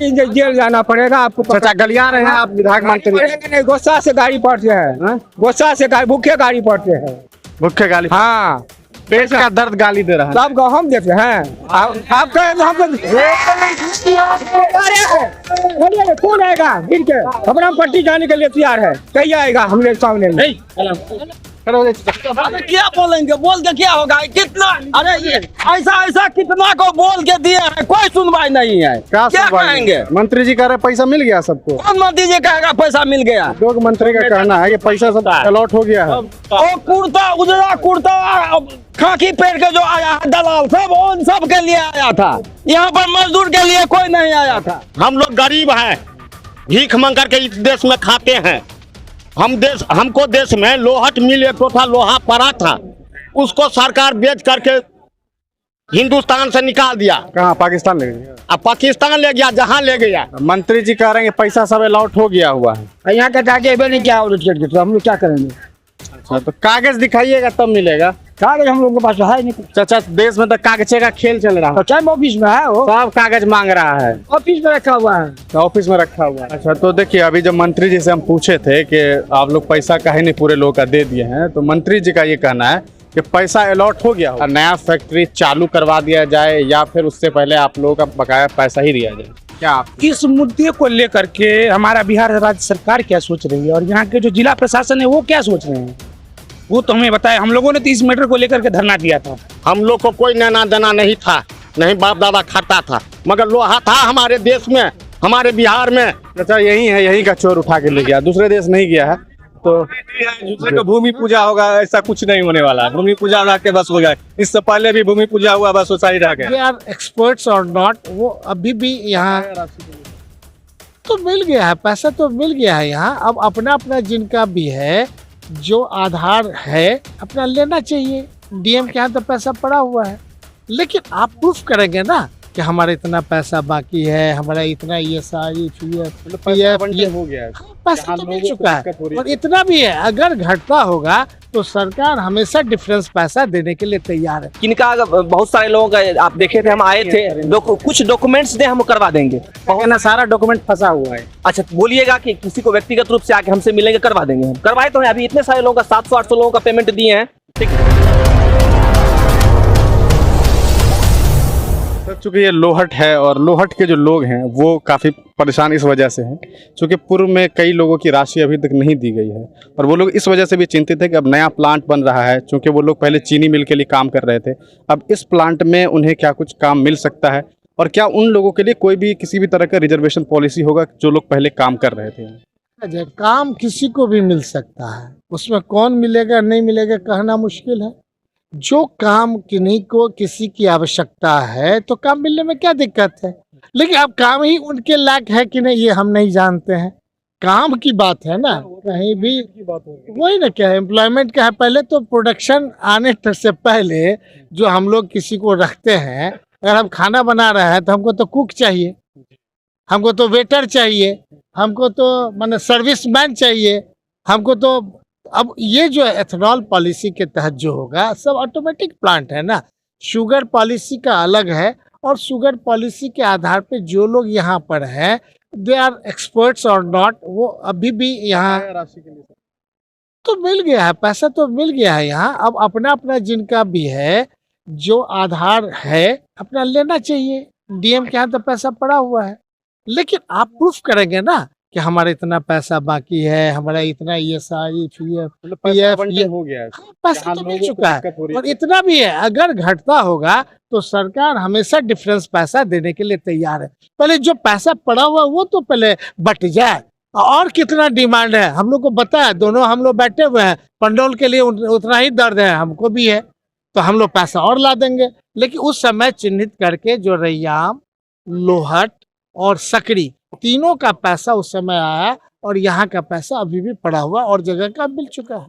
Jail जाना पड़ेगा आपको। चाचा गलियां रहे हैं आप विधायक मंत्री, नहीं, गुस्सा से गाड़ी पड़ते हैं, गुस्सा से भूखे गाड़ी पड़ते हैं, भूखे गाली, हाँ पेट का दर्द गाली दे रहा है। सबको हम देते हैं। आप कहें तो हमको कौन आएगा गिर के अपना पट्टी जाने के लिए तैयार है, कहीं आएगा हमने सामने में। क्या बोलेंगे, बोल के क्या होगा, कितना अरे ये ऐसा कितना को बोल के दिए हैं, कोई सुनवाई नहीं है। क्या कहेंगे? मंत्री जी कह रहे पैसा मिल गया सबको। कौन मंत्री जी कहेगा पैसा मिल गया? लोग मंत्री का कहना है कि पैसा सब अलॉट हो गया है। वो कुर्ता उजला कुर्ता खाकी पहन के जो आया है दलाल सब, उन सब के लिए आया था, यहाँ पर मजदूर के लिए कोई नहीं आया था। हम लोग गरीब हैं, भीख मांग करके इस देश में खाते हैं। हमको देश में लोहट मिल एक तो था, लोहा पड़ा था, उसको सरकार बेच करके हिंदुस्तान से निकाल दिया। कहाँ? पाकिस्तान ले गया। अब पाकिस्तान ले गया, जहाँ ले गया। मंत्री जी कह रहे हैं कि पैसा सब अलॉट हो गया हुआ है। यहाँ का जाके नहीं क्या तो हम लोग क्या करेंगे? अच्छा, तो कागज दिखाइएगा तब मिलेगा। कागज हम लोगों के पास है नहीं। चाचा देश में तो कागजे का खेल चल रहा है, टाइम ऑफिस में है, वो सब कागज मांग रहा है, ऑफिस में रखा हुआ है, ऑफिस में रखा हुआ है। अच्छा, तो देखिए अभी जब मंत्री जी से हम पूछे थे कि आप लोग पैसा काहे नहीं पूरे लोग का दे दिए हैं, तो मंत्री जी का ये कहना है कि पैसा अलॉट हो गया, नया फैक्ट्री चालू करवा दिया जाए या फिर उससे पहले आप लोगों का बकाया पैसा ही दिया जाए। क्या इस मुद्दे को लेकर के हमारा बिहार राज्य सरकार क्या सोच रही है और यहाँ के जो जिला प्रशासन है वो क्या सोच रहे हैं, वो तो हमें बताए। हम लोगों ने तो इस मैटर को लेकर के धरना दिया था। हम लोग को कोई लेना देना नहीं था, नहीं बाप दादा खाता था, मगर लोहा था हमारे देश में, हमारे बिहार में। अच्छा, यही है, यही का चोर उठा के ले गया, दूसरे देश नहीं गया है। तो दूसरे को भूमि पूजा होगा, ऐसा कुछ नहीं होने वाला। भूमि पूजा रह के बस हो गया, इससे पहले भी भूमि पूजा हुआ, बस वो सारी रह गया। दे आर एक्सपर्ट्स और नॉट, वो अभी भी यहाँ तो मिल गया है, पैसा तो मिल गया है यहाँ। अब अपना अपना जिनका भी है, जो आधार है अपना लेना चाहिए। डीएम के यहाँ तो पैसा पड़ा हुआ है, लेकिन आप प्रूफ करेंगे ना कि हमारा इतना पैसा बाकी है, हमारा इतना ESI PF हो गया है, पैसा तो मिल चुका है। और इतना भी है, अगर घटता होगा तो सरकार हमेशा डिफरेंस पैसा देने के लिए तैयार है। किनका बहुत सारे लोगों का आप देखे थे, हम आए थे, कुछ डॉक्यूमेंट्स दे, हम करवा देंगे। ना सारा डॉक्यूमेंट फंसा हुआ है। अच्छा, बोलिएगा कि किसी को व्यक्तिगत रूप से आके हमसे मिलेंगे, करवा देंगे। हम करवाए तो हैं, अभी इतने सारे लोगों का 700-800 लोगों का पेमेंट दिए हैं। चूँकि ये लोहट है और लोहट के जो लोग हैं वो काफ़ी परेशान इस वजह से हैं, चूँकि पूर्व में कई लोगों की राशि अभी तक नहीं दी गई है और वो लोग इस वजह से भी चिंतित है कि अब नया प्लांट बन रहा है। चूँकि वो लोग पहले चीनी मिल के लिए काम कर रहे थे, अब इस प्लांट में उन्हें क्या कुछ काम मिल सकता है और क्या उन लोगों के लिए कोई भी किसी भी तरह का रिजर्वेशन पॉलिसी होगा जो लोग पहले काम कर रहे थे। काम किसी को भी मिल सकता है, उसमें कौन मिलेगा नहीं मिलेगा कहना मुश्किल है। जो काम किन्हीं को किसी की आवश्यकता है तो काम मिलने में क्या दिक्कत है, लेकिन अब काम ही उनके लायक है कि नहीं ये हम नहीं जानते हैं। काम की बात है ना, कहीं भी वही ना, क्या एम्प्लॉयमेंट का है। पहले तो प्रोडक्शन आने से पहले जो हम लोग किसी को रखते हैं, अगर हम खाना बना रहे हैं तो हमको तो कुक चाहिए, हमको तो वेटर चाहिए, हमको तो माने सर्विस मैन चाहिए, हमको तो। अब ये जो एथेनॉल पॉलिसी के तहत जो होगा सब ऑटोमेटिक प्लांट है ना, शुगर पॉलिसी का अलग है। और शुगर पॉलिसी के आधार पे जो लोग यहाँ पर हैं, दे आर एक्सपर्ट्स और नॉट, वो अभी भी यहाँ तो मिल गया है, पैसा तो मिल गया है यहाँ। अब अपना अपना जिनका भी है, जो आधार है अपना लेना चाहिए। डीएम के यहाँ तो पैसा पड़ा हुआ है, लेकिन आप प्रूफ करेंगे ना कि हमारा इतना पैसा बाकी है, हमारा इतना ESI PF हो गया है, पैसा तो मिल चुका है। और इतना भी है, अगर घटता होगा तो सरकार हमेशा डिफरेंस पैसा देने के लिए तैयार है। पहले जो पैसा पड़ा हुआ वो तो पहले बट जाए। और कितना डिमांड है हम लोग को पता है, दोनों हम लोग बैठे हुए हैं, पंडोल के लिए उतना ही दर्द है, हमको भी है, तो हम लोग पैसा और ला देंगे। लेकिन उस समय चिन्हित करके जो रैयाम, लोहट और सकरी तीनों का पैसा उस समय आया और यहाँ का पैसा अभी भी पड़ा हुआ और जगह का मिल चुका है।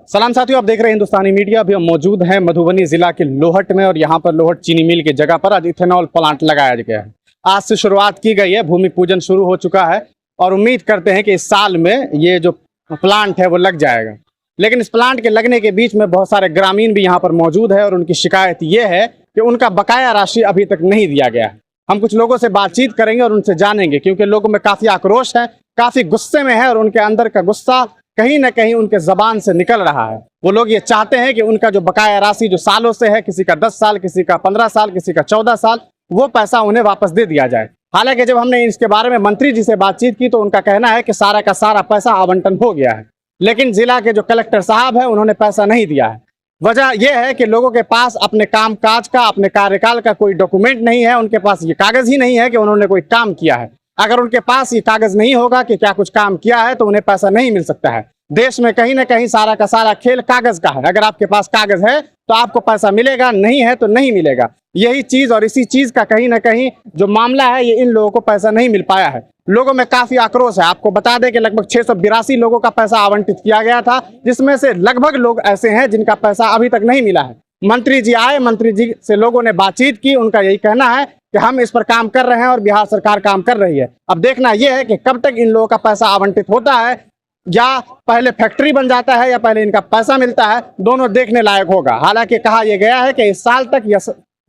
सलाम साथियों, आप देख रहे हैं हिंदुस्तानी मीडिया। अभी हम मौजूद हैं मधुबनी जिला के लोहट में और यहाँ पर लोहट चीनी मिल की जगह पर आज इथेनॉल प्लांट लगाया गया है। आज से शुरुआत की गई है, भूमि पूजन शुरू हो चुका है और उम्मीद करते हैं कि इस साल में ये जो प्लांट है वो लग जाएगा। लेकिन इस प्लांट के लगने के बीच में बहुत सारे ग्रामीण भी यहाँ पर मौजूद है और उनकी शिकायत ये है कि उनका बकाया राशि अभी तक नहीं दिया गया है। हम कुछ लोगों से बातचीत करेंगे और उनसे जानेंगे, क्योंकि लोगों में काफ़ी आक्रोश है, काफ़ी गुस्से में है और उनके अंदर का गुस्सा कहीं ना कहीं उनके ज़बान से निकल रहा है। वो लोग ये चाहते हैं कि उनका जो बकाया राशि जो सालों से है, किसी का 10 साल, किसी का 15 साल, किसी का 14 साल, वो पैसा उन्हें वापस दे दिया जाए। हालांकि जब हमने इसके बारे में मंत्री जी से बातचीत की तो उनका कहना है कि सारा का सारा पैसा आवंटन हो गया है, लेकिन जिला के जो कलेक्टर साहब हैं उन्होंने पैसा नहीं दिया है। वजह यह है कि लोगों के पास अपने काम काज का, अपने कार्यकाल का कोई डॉक्यूमेंट नहीं है, उनके पास ये कागज ही नहीं है कि उन्होंने कोई काम किया है। अगर उनके पास ये कागज नहीं होगा कि क्या कुछ काम किया है तो उन्हें पैसा नहीं मिल सकता है। देश में कहीं ना कहीं सारा का सारा खेल कागज का है। अगर आपके पास कागज है तो आपको पैसा मिलेगा, नहीं है तो नहीं मिलेगा। यही चीज और इसी चीज का कहीं ना कहीं जो मामला है, ये इन लोगों को पैसा नहीं मिल पाया है। लोगों में काफी आक्रोश है। आपको बता दें कि लगभग 682 लोगों का पैसा आवंटित किया गया था, जिसमें से लगभग लोग ऐसे हैं जिनका पैसा अभी तक नहीं मिला है। मंत्री जी आए, मंत्री जी से लोगों ने बातचीत की, उनका यही कहना है कि हम इस पर काम कर रहे हैं और बिहार सरकार काम कर रही है। अब देखना यह है कि कब तक इन लोगों का पैसा आवंटित होता है, या पहले फैक्ट्री बन जाता है या पहले इनका पैसा मिलता है, दोनों देखने लायक होगा। हालांकि कहा यह गया है कि इस साल तक या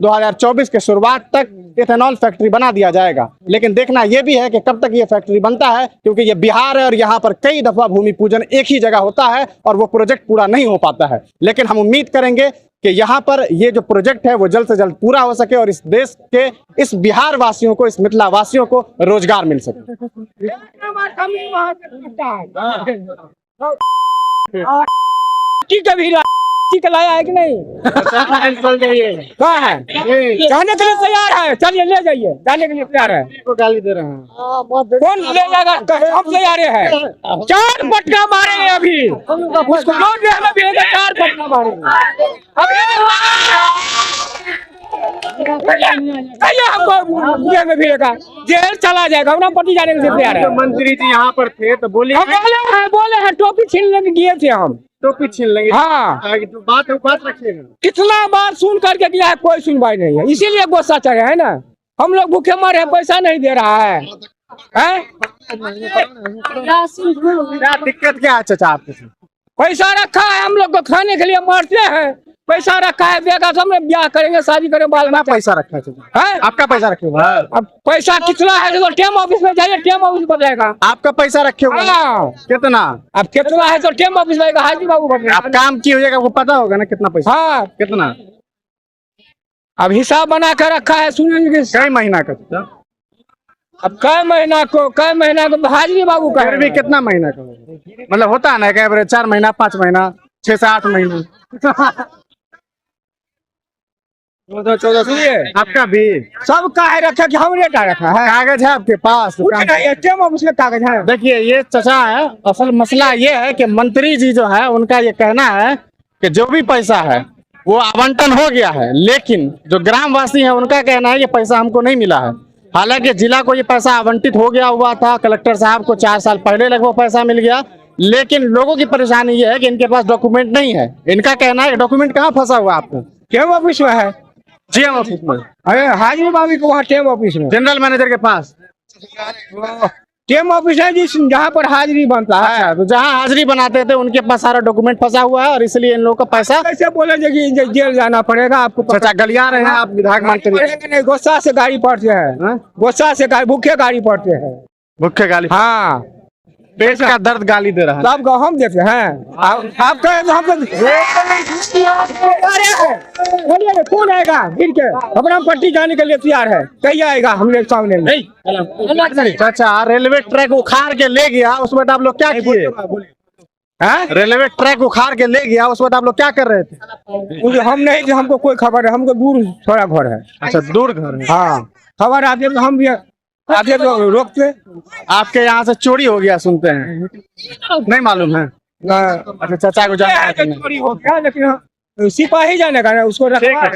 2024 के शुरुआत तक इथेनॉल फैक्ट्री बना दिया जाएगा, लेकिन देखना यह भी है कि कब तक ये फैक्ट्री बनता है, क्योंकि ये बिहार है और यहाँ पर कई दफा भूमि पूजन एक ही जगह होता है और वो प्रोजेक्ट पूरा नहीं हो पाता है। लेकिन हम उम्मीद करेंगे कि यहाँ पर ये जो प्रोजेक्ट है वो जल्द से जल्द पूरा हो सके और इस देश के, इस बिहार वासियों को, इस मिथिला वासियों को रोजगार मिल सके। लाया है कि नहीं? कहाँ है? जाने के लिए तैयार है, चलिए ले जाइए, जाने के लिए तैयार है। गाली दे रहे हैं। कौन ले जाएगा? हम तैयार हैं। 4 पटका मारेंगे अभी, उसको लौट के हमें भेजेगा, 4 पटका मारेंगे हमको जेल में भेजेगा, जेल चला जाएगा। हम पट्टी जाने के लिए तैयार है। मंत्री जी यहाँ पर थे तो बोले बोले हैं टोपी छीन लेके गए थे हम, टोपी छीन लेंगे। हाँ, तो बात रखिएगा। कितना बार सुन करके गया है, कोई सुनवाई नहीं है, इसीलिए गुस्सा चढ़े है ना। हम लोग भूखे मर रहे, पैसा नहीं दे रहा है। क्या दिक्कत क्या है चाचा आपके साथ? पैसा रखा है, हम लोग को खाने के लिए मरते हैं, पैसा रखा है, बेगा सब में ब्याह करेंगे, शादी करेंगे, बाल बच्चा। पैसा रखा है चाचा? है आपका पैसा रखे हुआ है? अब पैसा कितना है तो टेम ऑफिस में जाइए, टेम ऑफिस बताएगा। आपका पैसा रखे हुआ है? हाँ। कितना? अब कितना है तो टेम ऑफिस में हाजी बाबू बताएगा। आप काम किए होगा, आपको पता होगा ना कितना पैसा? हाँ, कितना? अब हिसाब बना कर रखा है, सुनिए। कई महीना का चाचा? अब कई महीना को हाजी बाबू का फिर भी कितना महीना का होगा? मतलब होता है ना कि एवरेज 4 महीना, 5 महीना, 6 से 8 महीने। 14 सुनिए, आपका भी सब का है रखा कि हम रेट रखा है? कागज है आपके पास? कुछ नहीं है, टेम ऑफिस में कागज है। देखिए ये चचा है, असल मसला ये है कि मंत्री जी जो है उनका ये कहना है कि जो भी पैसा है वो आवंटन हो गया है, लेकिन जो ग्रामवासी है उनका कहना है कि पैसा हमको नहीं मिला है। हालांकि जिला को ये पैसा आवंटित हो गया हुआ था, कलेक्टर साहब को 4 साल पहले लगभग पैसा मिल गया, लेकिन लोगों की परेशानी ये है कि इनके पास डॉक्यूमेंट नहीं है। इनका कहना है डॉक्यूमेंट कहाँ फंसा हुआ आपको? टेम ऑफिस में है, जीएम ऑफिस में। अरे हाजिर बाबू को वहाँ टेम ऑफिस में, जनरल मैनेजर के पास टेम ऑफिस है जिस जहाँ पर हाजिरी बनता है। अच्छा, तो जहाँ हाजिरी बनाते थे उनके पास सारा डॉक्यूमेंट फंसा हुआ है और इसलिए इन लोगों का पैसा। कैसे बोले कि जेल जाना पड़ेगा आपको? चाचा गलिया रहे हैं आप विधायक मंत्री? नहीं, गुस्सा से गाड़ी पड़ते हैं, गुस्सा से भूखे गाड़ी पड़ते हैं, भूखे गाली? हाँ, पेट का दर्द गाली दे रहा है। सब को हम देते हैं। आप कहें तो हम कौन आएगा गिर के? अपना पट्टी जाने के लिए तैयार है, कहीं आएगा हमने सामने में। चाचा रेलवे ट्रैक उखाड़ के ले गया, उस वक्त आप लोग क्या किए? रेलवे ट्रैक उखाड़ के ले गया, उस वक्त आप लोग क्या कर रहे थे? हम नहीं, हमको कोई खबर है, हमको दूर थोड़ा घर है। अच्छा, दूर घर है। हाँ, खबर आते तो हम भी आते तो रोकते। आपके यहाँ से चोरी हो गया सुनते हैं, नहीं मालूम है? अच्छा, चाचा को चोरी हो गया, लेकिन सिपाही जाने का ना, उसको रखवा।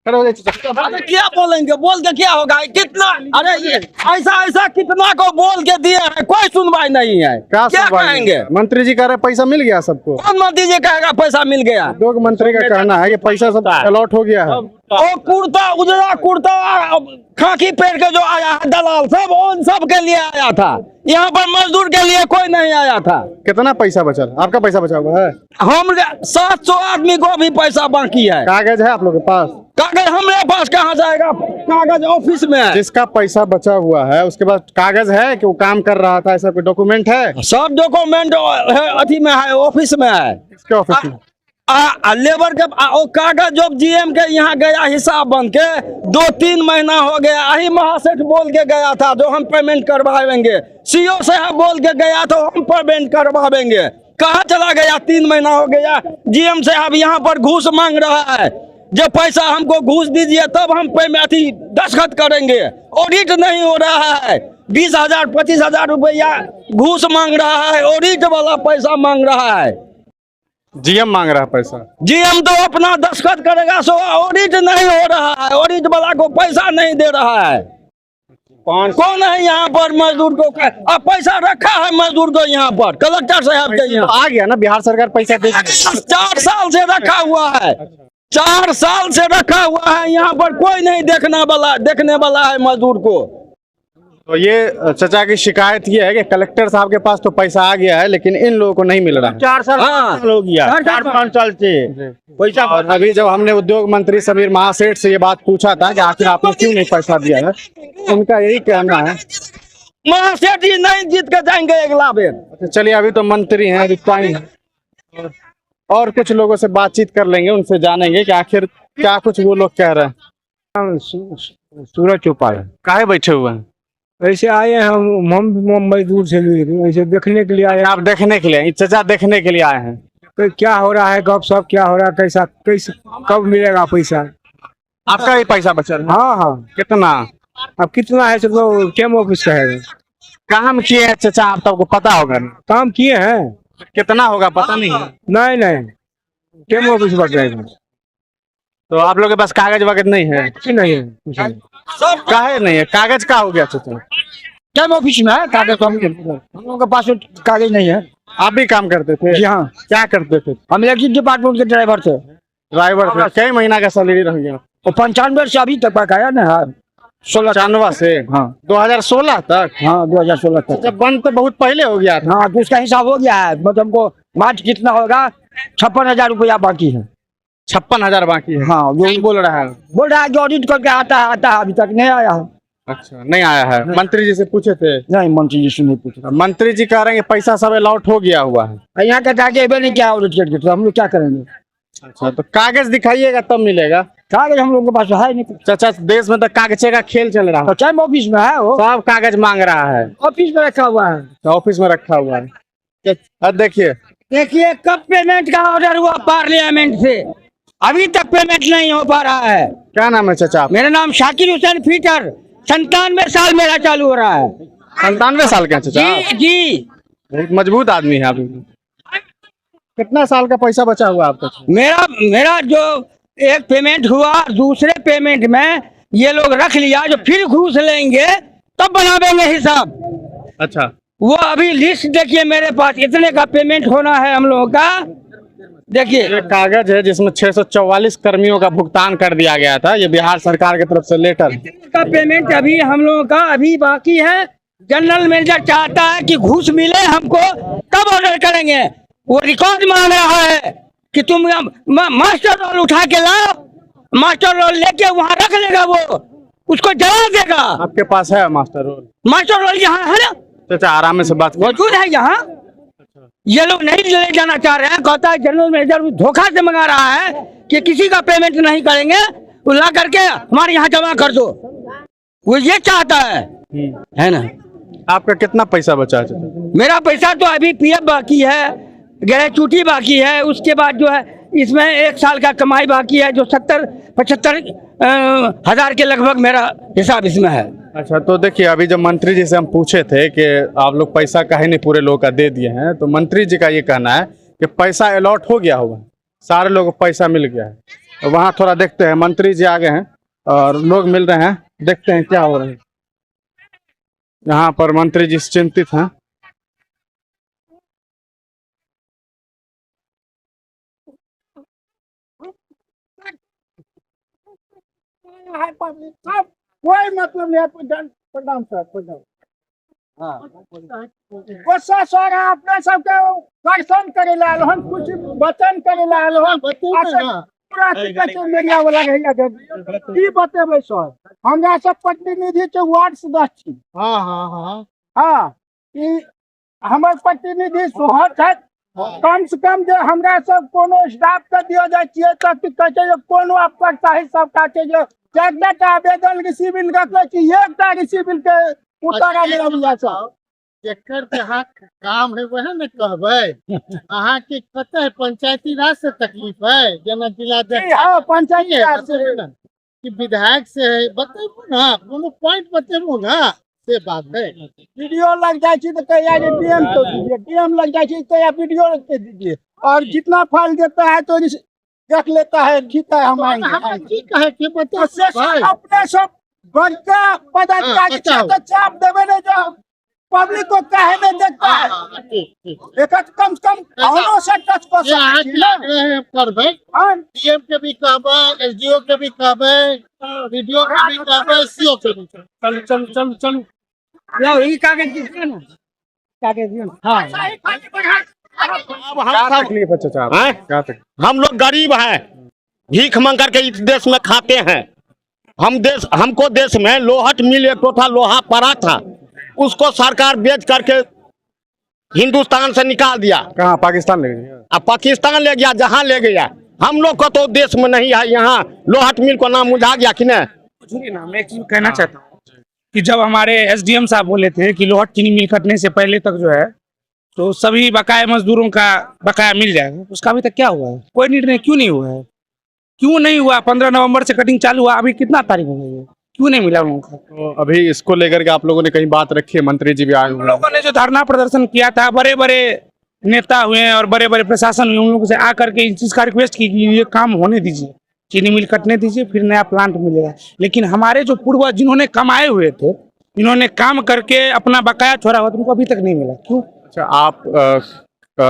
क्या बोलेंगे? बोल के क्या होगा? कितना, अरे ये ऐसा कितना को बोल के दिए हैं, कोई सुनवाई नहीं है। क्या कहेंगे? मंत्री जी कह रहे पैसा मिल गया सबको। कौन मंत्री जी कहेगा पैसा मिल गया? लोग मंत्री का कहना है कि पैसा सब अलॉट हो गया है। और कुर्ता, उजरा कुर्ता, खाकी पहन के जो आया है दलाल सब, उन सब के लिए आया था। यहाँ पर मजदूर के लिए कोई नहीं आया था। कितना पैसा बचा? आपका पैसा बचा हुआ है? हम 700 आदमी को भी पैसा बाकी है। कागज है आप लोग के पास? कागज हमारे पास कहाँ जाएगा, कागज ऑफिस में है। जिसका पैसा बचा हुआ है उसके पास कागज है कि वो काम कर रहा था, ऐसा कोई डॉक्यूमेंट है? सब डॉक्यूमेंट है, अथी में है, ऑफिस में है। किसके ऑफिस में? लेबर के वो कागज जो जीएम के यहाँ गया हिसाब बन के 2-3 महीना हो गया। यही महासेठ बोल के गया था जो हम पेमेंट करवाएंगे, सीओ साहब बोल के गया था हम पेमेंट करवाएंगे। कहाँ चला गया? 3 महीना हो गया। जीएम साहब यहाँ पर घूस मांग रहा है, जो पैसा हमको घूस दीजिए तब हम पेमेंट दस्तखत करेंगे। ऑडिट नहीं हो रहा है, 20,000 25,000 रुपया घूस मांग रहा है, ऑडिट वाला पैसा मांग रहा है। जीएम मांग रहा है पैसा? जीएम तो अपना दस्तखत करेगा, सो ऑडिट नहीं हो रहा है, ऑडिट वाला को पैसा नहीं दे रहा है। कौन है यहाँ पर मजदूर को पैसा रखा है? मजदूर को यहाँ पर कलेक्टर साहब के यहाँ आ गया ना, बिहार सरकार पैसा दे 4 साल से रखा हुआ है, 4 साल से रखा हुआ है। यहाँ पर कोई नहीं देखने वाला है मजदूर को। तो ये चचा की शिकायत ये है कि कलेक्टर साहब के पास तो पैसा आ गया है लेकिन इन लोगों को नहीं मिल रहा है। 4 साल हो गया, 4-5 साल से पैसा। और अभी जब हमने उद्योग मंत्री समीर महासेठ से ये बात पूछा था कि आखिर आपने क्यों नहीं पैसा दिया है, उनका यही कहना है महासेठ जी नहीं जीत के जाएंगे अगला बेर। तो चलिए, अभी तो मंत्री हैं, अभी टाइम है, और कुछ लोगों से बातचीत कर लेंगे, उनसे जानेंगे कि आखिर क्या कुछ वो लोग कह रहे हैं। सूरज चौपाल काहे बैठे हुए हैं? ऐसे आए हैं हम मजदूर से ऐसे देखने के लिए आए आप देखने के लिए, चचा देखने के लिए आए हैं? हैं क्या हो रहा है, कब सब क्या हो रहा है, कैसा कैसे कब मिलेगा पैसा। आपका ही पैसा बचा है? हाँ हाँ। कितना? अब कितना है तो कैम ऑफिस का है। काम किए हैं चचा, आप सबको पता होगा ना? काम किए हैं, कितना होगा पता नहीं है? नहीं कैम ऑफिस बढ़ जाएगा। तो आप लोगों के पास कागज वगैरह नहीं है? कुछ नहीं है, कुछ नहीं। काहे नहीं है? कागज का हो गया चचा? कैम ऑफिस में है कागज, तो हम लोगों के पास कागज नहीं है। आप भी काम करते थे? जी हाँ। क्या करते थे? हम इलेक्ट्रिक डिपार्टमेंट के ड्राइवर थे। ड्राइवर थे? कई महीना का सैलरी रह गया? और 95 से अभी तक बकाया ना है। 95 से? हाँ 2016 तक? हाँ 2016 तक। जब बंद तो बहुत पहले हो गया था। हाँ तो उसका हिसाब हो गया है, मतलब हमको मार्च कितना होगा, 56,000 रुपया बाकी है। 56,000 बाकी है? हाँ यही बोल रहा है? बोल रहा है कि ऑडिट करके आता है, अभी तक नहीं आया है। अच्छा, नहीं आया है? मंत्री जी से पूछे थे? नहीं, मंत्री जी से नहीं पूछा। मंत्री जी कह रहे हैं पैसा सब अलॉट हो गया हुआ है। यहाँ कहता है कि नहीं क्या ऑडिट करके, तो हम लोग क्या करेंगे। अच्छा, तो कागज दिखाइएगा तब मिलेगा। कागज हम लोग के पास है नहीं। चाचा, देश में तो कागजे का खेल चल रहा है, तो टाइम ऑफिस में है, वो सब कागज मांग रहा है, ऑफिस में रखा हुआ है। तो ऑफिस में रखा हुआ है। अब देखिए कब पेमेंट का ऑर्डर हुआ पार्लियामेंट से, अभी तक पेमेंट नहीं हो पा रहा है। क्या नाम है चाचा? मेरा नाम शाकिर हुसैन फीटर, 97 साल मेरा चालू हो रहा है। 97 साल का चाचा? जी बहुत मजबूत आदमी है। अभी कितना साल का पैसा बचा हुआ आपका? मेरा जो एक पेमेंट हुआ, दूसरे पेमेंट में ये लोग रख लिया, जो फिर घूस लेंगे तब बनावेंगे हिसाब। अच्छा, वो अभी लिस्ट देखिए मेरे पास, इतने का पेमेंट होना है हम लोगों का। देखिए ये कागज है जिसमें 644 कर्मियों का भुगतान कर दिया गया था, ये बिहार सरकार की तरफ से लेटर का पेमेंट अभी हम लोगों का अभी बाकी है। जनरल मैनेजर चाहता है कि घूस मिले हमको तब ऑर्डर करेंगे। वो रिकॉर्ड मांग रहा है कि तुम मास्टर रोल उठा के लाओ, मास्टर रोल लेके वहाँ रख लेगा, वो उसको जला देगा। आपके पास है मास्टर रोल? मास्टर रोल यहाँ है ना चाचा, आराम से बात मौजूद है यहाँ। ये लोग नहीं ले जाना चाह रहे हैं, कहता है जनरल मैनेजर धोखा से मंगा रहा है कि किसी का पेमेंट नहीं करेंगे, वो ला करके हमारे यहाँ जमा कर दो, वो ये चाहता है ना। आपका कितना पैसा बचा है चाचा? मेरा पैसा तो अभी पीएफ बाकी है, ग्रेचुटी बाकी है, उसके बाद जो है इसमें 1 साल का कमाई बाकी है, जो 70-75 हजार के लगभग मेरा हिसाब इसमें है। अच्छा, तो देखिए, अभी जब मंत्री जी से हम पूछे थे कि आप लोग पैसा काहे नहीं पूरे लोग का दे दिए हैं, तो मंत्री जी का ये कहना है कि पैसा अलॉट हो गया होगा, सारे लोगों को पैसा मिल गया है। तो वहाँ थोड़ा देखते हैं, मंत्री जी आ गए हैं और लोग मिल रहे हैं, देखते हैं क्या हो रहा है। यहाँ पर मंत्री जी चिंतित हैं। कोई मतलब नहीं, प्रणाम सर, प्रणाम। गुस्सा सर अपने सबके दर्शन करे लाल हम, कुछ वचन करे लाल हम। मीडिया वाला की बतेबै सर हमरा सब प्रतिनिधि के वार्ड सदस्य छी। हाँ हाँ हाँ हाँ ई हमर प्रतिनिधि सोहर है। कम से कम जो हमरा सब कोनो स्टाफ के दिया जाय छियै त की कहै छै जे कोनो अपरता है सबका के जे एकटा आवेदन रिसीविल रखले छी एकटा रिसीविल के उतारा नहीं अबैया सर। जेकर जहाँ काम है वह न कहबै। अहाँ के कते है पंचायती राज से तकलीफ है जना जिलाध्यक्ष हाँ पंचायती राज से है कि विधायक से है बताबू ना कोनो पॉइंट बताबू ना से बात है। वीडियो लग जाए तो कहिया जे डीएम तो दीजिए डीएम लग जाए तो या वीडियो के दीजिए और जितना फाइल देता है तो देख लेता है ठीक है हम आएंगे। ठीक है के बता अपने सब बड़का पदाधिकारी तो चाप देवे ने जो पब्लिक को कहे नहीं देखता है एक कम से कम औरों से टच कर सकते हैं करबै डीएम के भी कहबै एसडीओ के भी कहबै वीडियो के भी कहबै सीओ के भी चल चल चल चल लो ये कागज दीजिए ना कागज दियो हां अब हम तकलीफ है चाचा हैं? क्या तकलीफ? हम लोग गरीब हैं, भीख मांग करके इस देश में खाते हैं। हमको देश में लोहट मिल एक तो था, लोहा पड़ा था, उसको सरकार बेच करके हिंदुस्तान से निकाल दिया। कहाँ पाकिस्तान ले गए? अब पाकिस्तान ले गया, जहां ले गया। हम लोग को तो देश में नहीं है, यहाँ लोहट मिल को नाम मुझा गया कि नहीं। सुनिए ना, मैं एक चीज कहना चाहता हूँ कि जब हमारे एसडीएम साहब बोले थे कि लोहट चीनी मिल कटने से पहले तक जो है तो सभी बकाया मजदूरों का बकाया मिल जाएगा, उसका अभी तक क्या हुआ है? कोई निर्णय क्यों नहीं हुआ है? क्यों नहीं हुआ? 15 नवंबर से कटिंग चालू हुआ, अभी कितना तारीख हो गई है, क्यों नहीं मिला उन लोगों का? तो अभी इसको लेकर के आप लोगों ने कहीं बात रखी है? मंत्री जी भी आए हुए हैं। लोगों ने जो धरना प्रदर्शन किया था, बड़े बड़े नेता हुए और बड़े बड़े प्रशासन हुए, उन लोगों से आकर के इस चीज का रिक्वेस्ट की कि ये काम होने दीजिए, चीनी मिल कटने दीजिए, फिर नया प्लांट मिलेगा। लेकिन हमारे जो पूर्वज जिन्होंने कमाए हुए थे, जिन्होंने काम करके अपना बकाया छोड़ा हुआ, उनको अभी तक नहीं मिला। क्यों? अच्छा, आप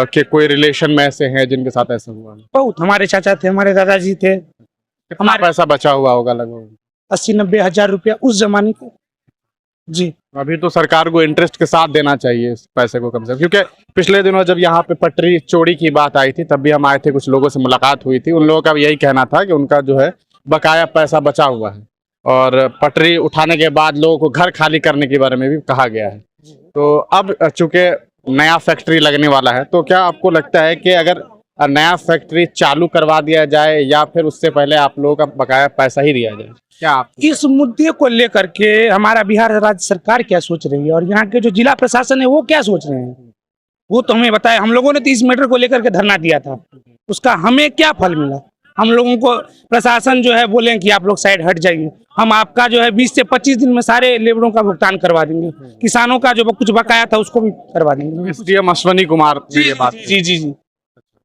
के कोई रिलेशन में ऐसे हैं जिनके साथ ऐसा हुआ है? बहुत, हमारे चाचा थे, हमारे दादाजी थे। हमारे पैसा बचा हुआ होगा लगभग 80-90 हजार रुपया उस जमाने के। जी, अभी तो सरकार को इंटरेस्ट के साथ देना चाहिए इस पैसे को कम से कम, क्योंकि पिछले दिनों जब यहाँ पे पटरी चोरी की बात आई थी तब भी हम आए थे, कुछ लोगों से मुलाकात हुई थी। उन लोगों का भी यही कहना था कि उनका जो है बकाया पैसा बचा हुआ है और पटरी उठाने के बाद लोगों को घर खाली करने के बारे में भी कहा गया है। तो अब चूंकि नया फैक्ट्री लगने वाला है, तो क्या आपको लगता है कि अगर नया फैक्ट्री चालू करवा दिया जाए या फिर उससे पहले आप लोगों का बकाया पैसा ही दिया जाए? क्या आप इस मुद्दे को लेकर के हमारा बिहार राज्य सरकार क्या सोच रही है और यहाँ के जो जिला प्रशासन है वो क्या सोच रहे हैं, वो तो हमें बताए। हम लोगों ने तो इस मैटर को लेकर के धरना दिया था, उसका हमें क्या फल मिला? हम लोगों को प्रशासन जो है बोले कि आप लोग साइड हट जाइए, हम आपका जो है 20 से 25 दिन में सारे लेबरों का भुगतान करवा देंगे, किसानों का जो कुछ बकाया था उसको भी करवा देंगे। एसडीएम अश्वनी कुमार ने ये बात जी जी जी,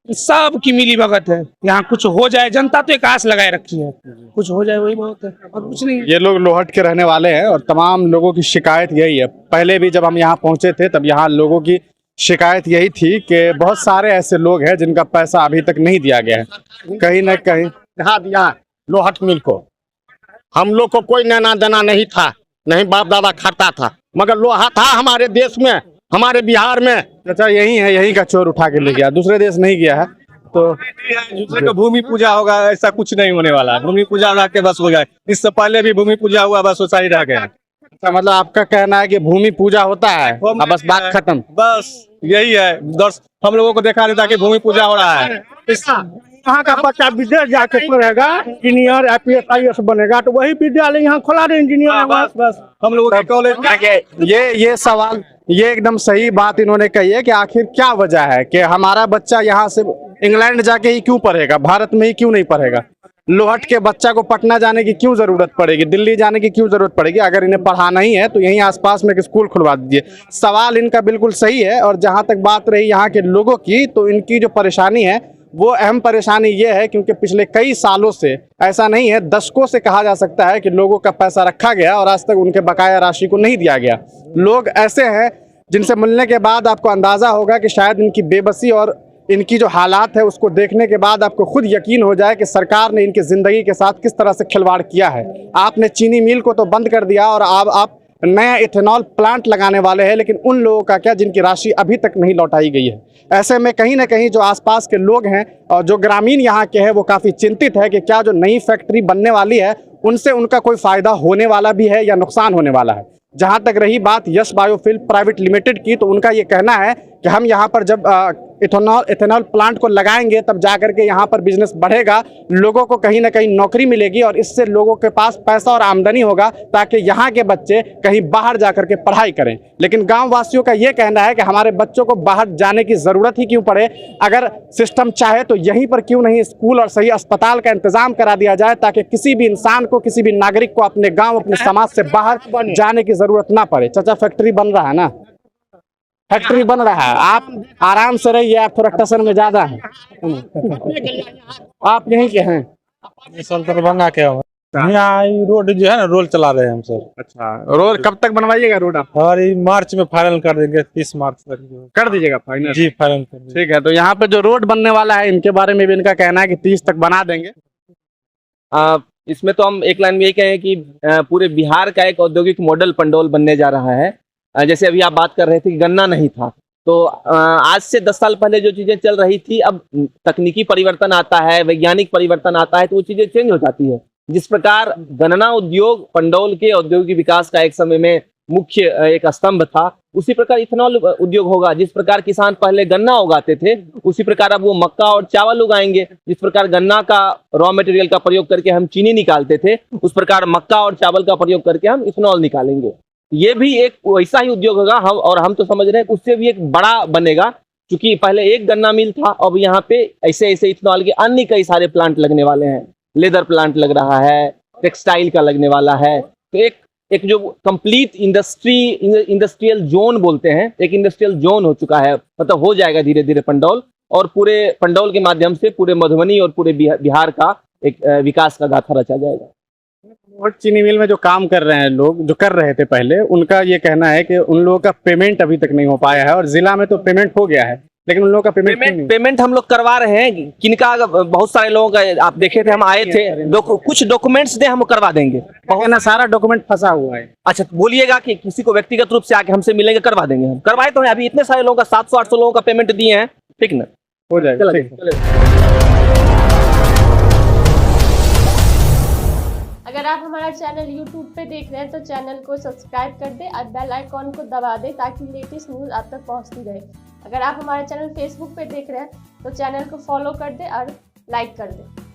सब की मिली भगत है। यहाँ कुछ हो जाए, जनता तो एक आस लगाए रखी है, कुछ हो जाए वही बहुत है और कुछ नहीं। ये लोग लोहट के रहने वाले हैं और तमाम लोगों की शिकायत यही है। पहले भी जब हम यहाँ पहुंचे थे तब यहाँ लोगों की शिकायत यही थी कि बहुत सारे ऐसे लोग हैं जिनका पैसा अभी तक नहीं दिया गया है। कहीं न कहीं कहा दिया लोहट मिल को, हम लोग को कोई लेना देना नहीं था, नहीं बाप दादा खाता था, मगर लोहा था हमारे देश में, हमारे बिहार में। चाचा यही है, यही का चोर उठा के ले गया, दूसरे देश नहीं गया है। तो दूसरे का भूमि पूजा होगा, ऐसा कुछ नहीं होने वाला। भूमि पूजा रह के बस हो गया, इससे पहले भी भूमि पूजा हुआ, बस वैसा ही रह गया। अच्छा, मतलब आपका कहना है कि भूमि पूजा होता है अब बस बात खत्म? बस यही है, हम लोगों को देखा देता कि भूमि पूजा हो रहा है। यहाँ का बच्चा विदेश जाके पढ़ेगा, इंजीनियर IPS IAS बनेगा, तो वही विद्यालय यहाँ खोला रहे इंजीनियर। बस बस हम लोगों के कॉलेज ये सवाल, ये एकदम सही बात इन्होंने कही है कि आखिर क्या वजह है कि हमारा बच्चा यहाँ से इंग्लैंड जाके ही क्यों पढ़ेगा, भारत में ही क्यों नहीं पढ़ेगा? लोहट के बच्चा को पटना जाने की क्यों जरूरत पड़ेगी, दिल्ली जाने की क्यों जरूरत पड़ेगी? अगर इन्हें पढ़ाना ही है तो यहीं आसपास में एक स्कूल खुलवा दीजिए। सवाल इनका बिल्कुल सही है। और जहाँ तक बात रही यहाँ के लोगों की, तो इनकी जो परेशानी है वो अहम परेशानी ये है क्योंकि पिछले कई सालों से, ऐसा नहीं है दशकों से कहा जा सकता है कि लोगों का पैसा रखा गया और आज तक उनके बकाया राशि को नहीं दिया गया। लोग ऐसे हैं जिनसे मिलने के बाद आपको अंदाजा होगा कि शायद इनकी बेबसी और इनकी जो हालात है उसको देखने के बाद आपको खुद यकीन हो जाए कि सरकार ने इनकी ज़िंदगी के साथ किस तरह से खिलवाड़ किया है। आपने चीनी मिल को तो बंद कर दिया और अब आप नया इथेनॉल प्लांट लगाने वाले हैं, लेकिन उन लोगों का क्या जिनकी राशि अभी तक नहीं लौटाई गई है। ऐसे में कहीं ना कहीं जो आसपास के लोग हैं और जो ग्रामीण यहाँ के हैं वो काफ़ी चिंतित है कि क्या जो नई फैक्ट्री बनने वाली है उनसे उनका कोई फ़ायदा होने वाला भी है या नुकसान होने वाला है। जहाँ तक रही बात यश बायोफिल प्राइवेट लिमिटेड की, तो उनका ये कहना है कि हम यहाँ पर जब इथेनॉल प्लांट को लगाएंगे तब जाकर के यहाँ पर बिजनेस बढ़ेगा, लोगों को कहीं ना कहीं नौकरी मिलेगी और इससे लोगों के पास पैसा और आमदनी होगा ताकि यहाँ के बच्चे कहीं बाहर जाकर के पढ़ाई करें। लेकिन गांव वासियों का ये कहना है कि हमारे बच्चों को बाहर जाने की ज़रूरत ही क्यों पड़े, अगर सिस्टम चाहे तो यहीं पर क्यों नहीं स्कूल और सही अस्पताल का इंतजाम करा दिया जाए ताकि किसी भी इंसान को, किसी भी नागरिक को अपने गाँव, अपने समाज से बाहर जाने की ज़रूरत ना पड़े। चाचा फैक्ट्री बन रहा है ना, फैक्ट्री बन रहा है, आप आराम से रहिए, आप थोड़ा टसन में ज्यादा है। आप यहीं के हैं? दरभंगा के यहाँ रोड जो है ना, रोड चला रहे हैं हम सब। अच्छा, रोड कब तक बनवाइएगा रोड आप? और मार्च में फाइनल कर देंगे, 30 मार्च तक कर दीजिएगा फाइनल? जी फाइनल कर देंगे। ठीक है, तो यहाँ पे जो रोड बनने वाला है इनके बारे में भी इनका कहना है कि 30 तक बना देंगे। इसमें तो हम एक लाइन में ये कहें कि पूरे बिहार का एक औद्योगिक मॉडल पंडोल बनने जा रहा है। जैसे अभी आप बात कर रहे थे कि गन्ना नहीं था, तो आज से 10 साल पहले जो चीज़ें चल रही थी, अब तकनीकी परिवर्तन आता है, वैज्ञानिक परिवर्तन आता है, तो वो चीज़ें चेंज हो जाती है। जिस प्रकार गन्ना उद्योग पंडोल के औद्योगिक विकास का एक समय में मुख्य एक स्तंभ था, उसी प्रकार इथेनॉल उद्योग होगा। जिस प्रकार किसान पहले गन्ना उगाते थे, उसी प्रकार अब वो मक्का और चावल उगाएंगे। जिस प्रकार गन्ना का रॉ मटेरियल का प्रयोग करके हम चीनी निकालते थे, उस प्रकार मक्का और चावल का प्रयोग करके हम इथेनॉल निकालेंगे। ये भी एक वैसा ही उद्योग होगा, हम तो समझ रहे हैं उससे भी एक बड़ा बनेगा, क्योंकि पहले एक गन्ना मिल था, अब यहाँ पे ऐसे ऐसे इथेनॉल के अन्य कई सारे प्लांट लगने वाले हैं। लेदर प्लांट लग रहा है, टेक्सटाइल का लगने वाला है। तो एक जो कंप्लीट इंडस्ट्रियल जोन बोलते हैं, एक इंडस्ट्रियल जोन हो चुका है, मतलब हो जाएगा धीरे धीरे पंडौल, और पूरे पंडौल के माध्यम से पूरे मधुबनी और पूरे बिहार का एक विकास का गाथा रचा जाएगा। और चीनी मिल में जो काम कर रहे हैं लोग, जो कर रहे थे पहले, उनका ये कहना है कि उन लोगों का पेमेंट अभी तक नहीं हो पाया है, और जिला में तो पेमेंट हो गया है, लेकिन उन लोगों का पेमेंट हम लोग करवा रहे हैं। किनका, बहुत सारे लोगों का आप देखे थे, हम आए थे, कुछ डॉक्यूमेंट्स दे, हम करवा देंगे। कहना सारा डॉक्यूमेंट फंसा हुआ है। अच्छा, बोलिएगा कि किसी को व्यक्तिगत रूप से आके हमसे मिलेंगे, करवा देंगे। हम करवाए तो हैं, अभी इतने सारे लोगों का 700-800 लोगों का पेमेंट दिए हैं, ठीक ना, हो जाएगा। अगर आप हमारा चैनल YouTube पे देख रहे हैं तो चैनल को सब्सक्राइब कर दें और बेल आइकॉन को दबा दें ताकि लेटेस्ट न्यूज़ आप तक पहुंचती रहे। अगर आप हमारा चैनल Facebook पे देख रहे हैं तो चैनल को फॉलो कर दें और लाइक कर दें।